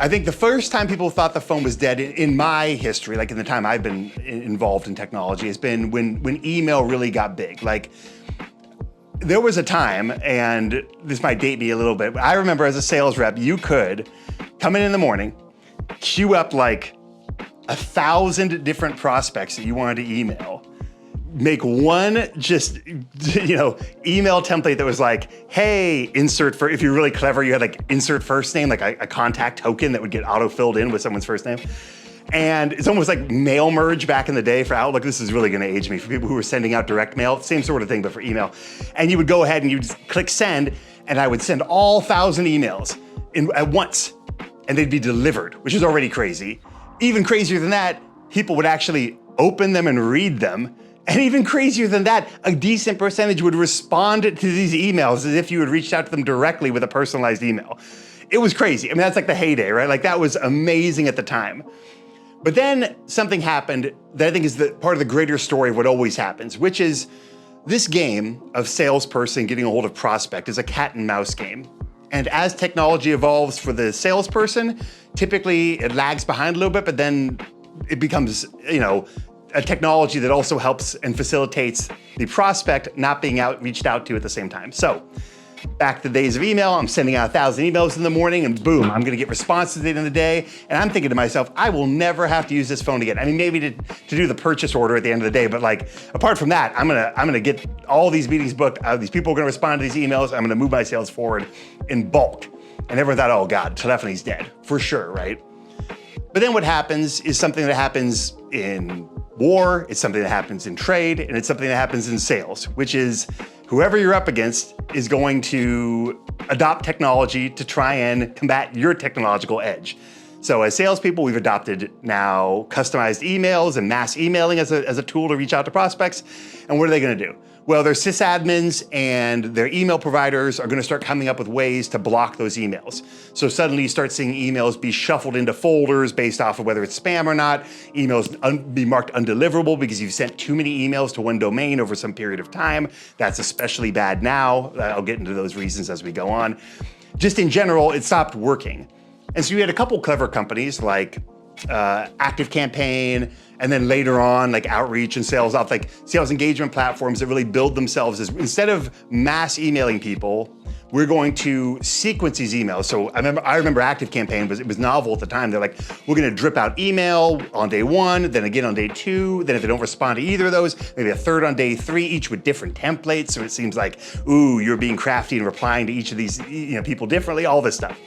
I think the first time people thought the phone was dead in my history, like in the time I've been involved in technology, has been when email really got big. Like, there was a time, and this might date me a little bit, but I remember as a sales rep, you could come in the morning, queue up like 1,000 different prospects that you wanted to email, make one just, email template that was like, hey, insert for, if you're really clever, you had like insert first name, like a contact token that would get auto-filled in with someone's first name. And it's almost like mail merge back in the day for Outlook. This is really gonna age me. For people who were sending out direct mail, same sort of thing, but for email. And you would go ahead and you'd just click send, and I would send all 1,000 emails at once, and they'd be delivered, which is already crazy. Even crazier than that, people would actually open them and read them. And even crazier than that, a decent percentage would respond to these emails as if you had reached out to them directly with a personalized email. It was crazy. I mean, that's like the heyday, right? Like, that was amazing at the time. But then something happened that I think is part of the greater story of what always happens, which is this game of salesperson getting a hold of prospect is a cat and mouse game. And as technology evolves for the salesperson, typically it lags behind a little bit, but then it becomes, a technology that also helps and facilitates the prospect not being reached out to at the same time. So back to the days of email, I'm sending out 1,000 emails in the morning, and boom, I'm gonna get responses at the end of the day. And I'm thinking to myself, I will never have to use this phone again. I mean, maybe to do the purchase order at the end of the day, but like, apart from that, I'm gonna get all these meetings booked. These people are gonna respond to these emails. I'm gonna move my sales forward in bulk. And everyone thought, oh God, telephony's dead, for sure, right? But then what happens is something that happens in war, it's something that happens in trade, and it's something that happens in sales, which is whoever you're up against is going to adopt technology to try and combat your technological edge. So as salespeople, we've adopted now customized emails and mass emailing as a tool to reach out to prospects. And what are they gonna do? Well, their sysadmins and their email providers are gonna start coming up with ways to block those emails. So suddenly you start seeing emails be shuffled into folders based off of whether it's spam or not, emails be marked undeliverable because you've sent too many emails to one domain over some period of time. That's especially bad now. I'll get into those reasons as we go on. Just in general, it stopped working. And so you had a couple clever companies like ActiveCampaign, and then later on, like Outreach and Sales Ops, like sales engagement platforms that really build themselves as, instead of mass emailing people, we're going to sequence these emails. So I remember ActiveCampaign, it was novel at the time. They're like, we're gonna drip out email on day 1, then again on day 2, then if they don't respond to either of those, maybe a third on day 3, each with different templates. So it seems like, ooh, you're being crafty and replying to each of these people differently, all this stuff.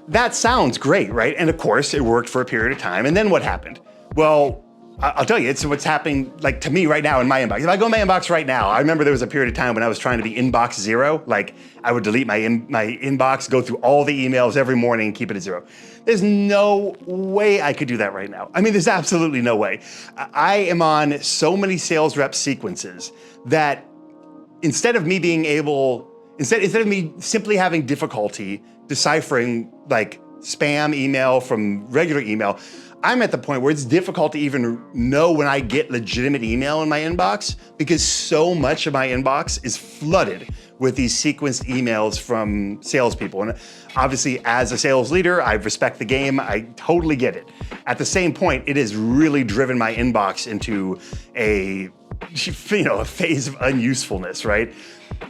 That sounds great, right? And of course, it worked for a period of time. And then what happened? Well, I'll tell you, it's what's happening like to me right now in my inbox. If I go in my inbox right now, I remember there was a period of time when I was trying to be inbox 0. Like I would delete my inbox, go through all the emails every morning and keep it at 0. There's no way I could do that right now. I mean, there's absolutely no way. I am on so many sales rep sequences that instead of me simply having difficulty deciphering like spam email from regular email, I'm at the point where it's difficult to even know when I get legitimate email in my inbox because so much of my inbox is flooded with these sequenced emails from salespeople. And obviously as a sales leader, I respect the game, I totally get it. At the same point, it has really driven my inbox into a phase of unusefulness, right?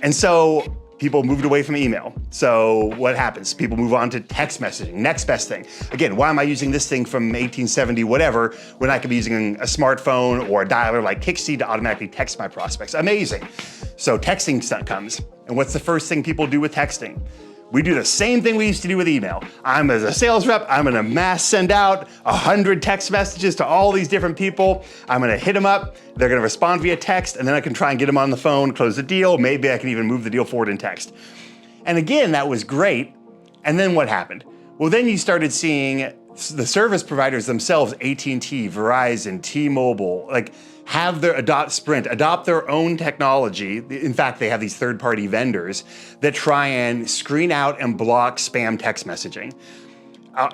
And so people moved away from email. So what happens? People move on to text messaging, next best thing. Again, why am I using this thing from 1870, whatever, when I could be using a smartphone or a dialer like Kixie to automatically text my prospects? Amazing. So texting comes. And what's the first thing people do with texting? We do the same thing we used to do with email. As a sales rep, I'm gonna mass send out 100 text messages to all these different people. I'm gonna hit them up, they're gonna respond via text, and then I can try and get them on the phone, close the deal. Maybe I can even move the deal forward in text. And again, that was great. And then what happened? Well, then you started seeing the service providers themselves, AT&T, Verizon, T-Mobile, like adopt their own technology. In fact, they have these third-party vendors that try and screen out and block spam text messaging.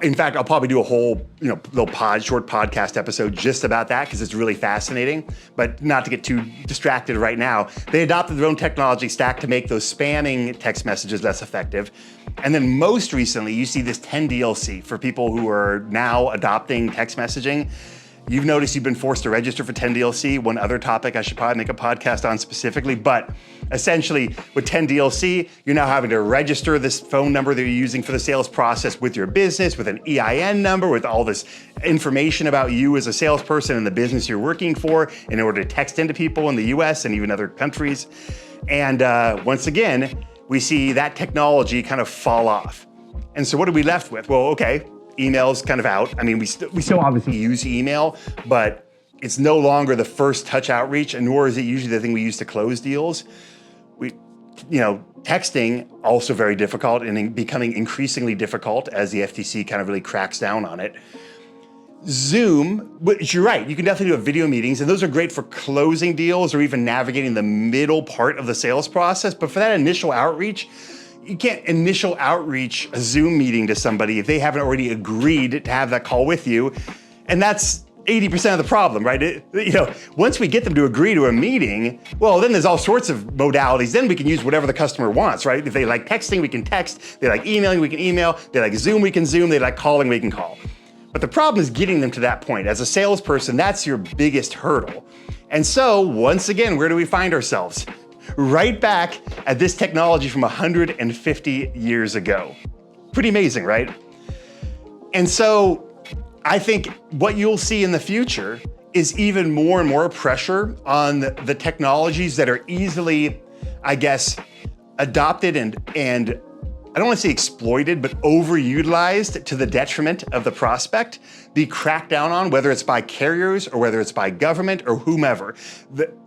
In fact, I'll probably do a whole, short podcast episode just about that because it's really fascinating, but not to get too distracted right now. They adopted their own technology stack to make those spamming text messages less effective. And then most recently, you see this 10DLC for people who are now adopting text messaging. You've noticed you've been forced to register for 10DLC. One other topic I should probably make a podcast on specifically, but essentially with 10DLC, you're now having to register this phone number that you're using for the sales process with your business, with an EIN number, with all this information about you as a salesperson and the business you're working for in order to text into people in the US and even other countries. And once again, we see that technology kind of fall off. And so what are we left with? Well, okay, email's kind of out. I mean, we still obviously use email, but it's no longer the first touch outreach, and nor is it usually the thing we use to close deals. Texting also very difficult and becoming increasingly difficult as the FTC kind of really cracks down on it. Zoom, which you're right, you can definitely do video meetings, and those are great for closing deals or even navigating the middle part of the sales process. But for that initial outreach, you can't initial outreach a Zoom meeting to somebody if they haven't already agreed to have that call with you. And that's 80% of the problem, right? Once we get them to agree to a meeting, well, then there's all sorts of modalities. Then we can use whatever the customer wants, right? If they like texting, we can text. They like emailing, we can email. They like Zoom, we can Zoom. They like calling, we can call. But the problem is getting them to that point. As a salesperson, that's your biggest hurdle. And so once again, where do we find ourselves? Right back at this technology from 150 years ago. Pretty amazing, right? And so I think what you'll see in the future is even more and more pressure on the technologies that are easily, I guess, adopted and I don't want to say exploited, but overutilized to the detriment of the prospect, be cracked down on, whether it's by carriers or whether it's by government or whomever.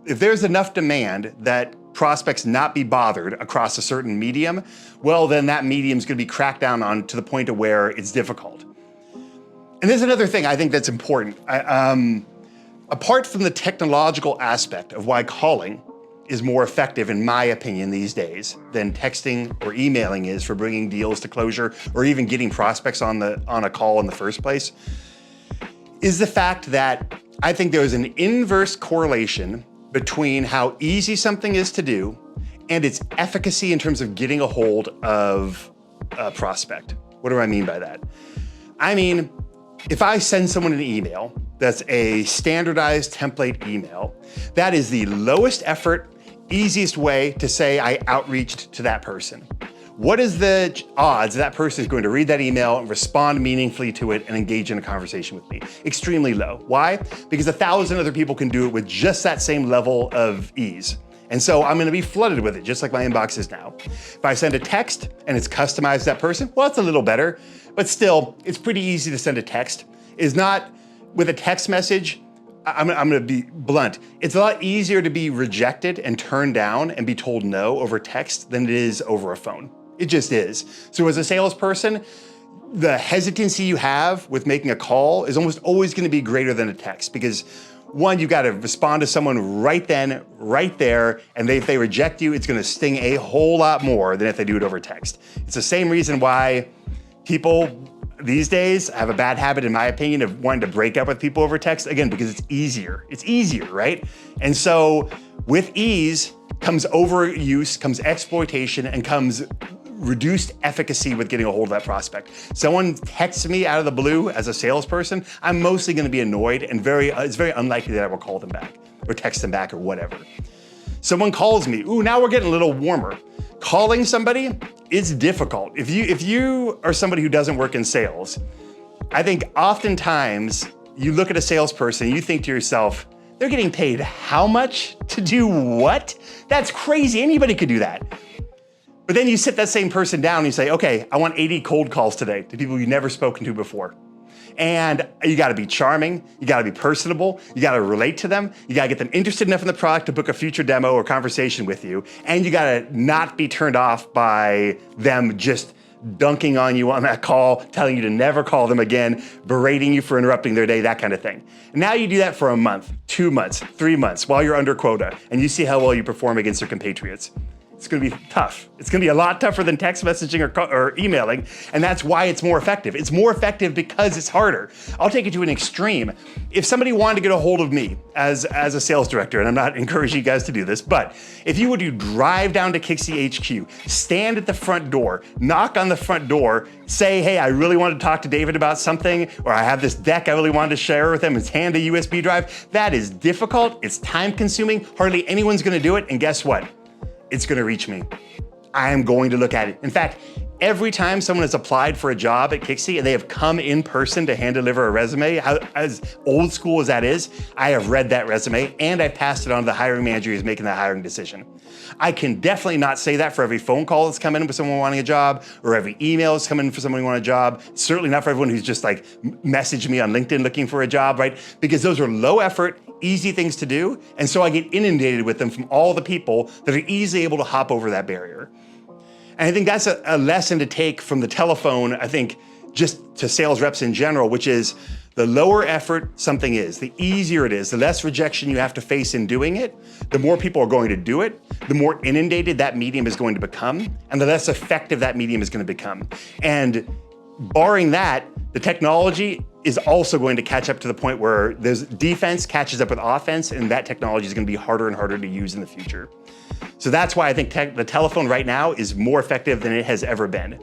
If there's enough demand that prospects not be bothered across a certain medium, well, then that medium is going to be cracked down on to the point of where it's difficult. And there's another thing I think that's important. Apart from the technological aspect of why calling is more effective, in my opinion, these days than texting or emailing is for bringing deals to closure or even getting prospects on a call in the first place, is the fact that I think there's an inverse correlation between how easy something is to do and its efficacy in terms of getting a hold of a prospect. What do I mean by that? I mean, if I send someone an email that's a standardized template email, that is the lowest effort, easiest way to say I outreached to that person. What is the odds that person is going to read that email and respond meaningfully to it and engage in a conversation with me? Extremely low. Why? Because 1,000 other people can do it with just that same level of ease. And so I'm gonna be flooded with it, just like my inbox is now. If I send a text and it's customized to that person, well, it's a little better, but still, it's pretty easy to send a text. It's not, with a text message, I'm gonna be blunt. It's a lot easier to be rejected and turned down and be told no over text than it is over a phone. It just is. So as a salesperson, the hesitancy you have with making a call is almost always gonna be greater than a text because one, you gotta respond to someone right then, right there, and if they reject you, it's gonna sting a whole lot more than if they do it over text. It's the same reason why people these days have a bad habit, in my opinion, of wanting to break up with people over text, again, because it's easier. It's easier, right? And so with ease comes overuse, comes exploitation, and comes reduced efficacy with getting a hold of that prospect. Someone texts me out of the blue as a salesperson, I'm mostly gonna be annoyed and it's very unlikely that I will call them back or text them back or whatever. Someone calls me, ooh, now we're getting a little warmer. Calling somebody is difficult. If you are somebody who doesn't work in sales, I think oftentimes you look at a salesperson and you think to yourself, they're getting paid how much to do what? That's crazy, anybody could do that. But then you sit that same person down and you say, okay, I want 80 cold calls today to people you've never spoken to before. And you gotta be charming, you gotta be personable, you gotta relate to them, you gotta get them interested enough in the product to book a future demo or conversation with you, and you gotta not be turned off by them just dunking on you on that call, telling you to never call them again, berating you for interrupting their day, that kind of thing. And now you do that for a month, 2 months, 3 months, while you're under quota, and you see how well you perform against your compatriots. It's gonna be tough. It's gonna be a lot tougher than text messaging or emailing, and that's why it's more effective. It's more effective because it's harder. I'll take it to an extreme. If somebody wanted to get a hold of me as a sales director, and I'm not encouraging you guys to do this, but if you were to drive down to Kixie HQ, stand at the front door, knock on the front door, say, hey, I really wanted to talk to David about something, or I have this deck I really wanted to share with him, and hand a USB drive, that is difficult, it's time consuming, hardly anyone's gonna do it, and guess what? It's gonna reach me. I am going to look at it. In fact, every time someone has applied for a job at Kixie and they have come in person to hand deliver a resume, as old school as that is, I have read that resume and I've passed it on to the hiring manager who's making that hiring decision. I can definitely not say that for every phone call that's come in with someone wanting a job, or every email that's come in for someone wanting a job. Certainly not for everyone who's just like messaged me on LinkedIn looking for a job, right? Because those are low effort, easy things to do. And so I get inundated with them from all the people that are easily able to hop over that barrier. And I think that's a lesson to take from the telephone, I think, just to sales reps in general, which is the lower effort something is, the easier it is, the less rejection you have to face in doing it, the more people are going to do it, the more inundated that medium is going to become, and the less effective that medium is going to become. And barring that, the technology is also going to catch up to the point where there's defense catches up with offense, and that technology is going to be harder and harder to use in the future. So that's why I think the telephone right now is more effective than it has ever been.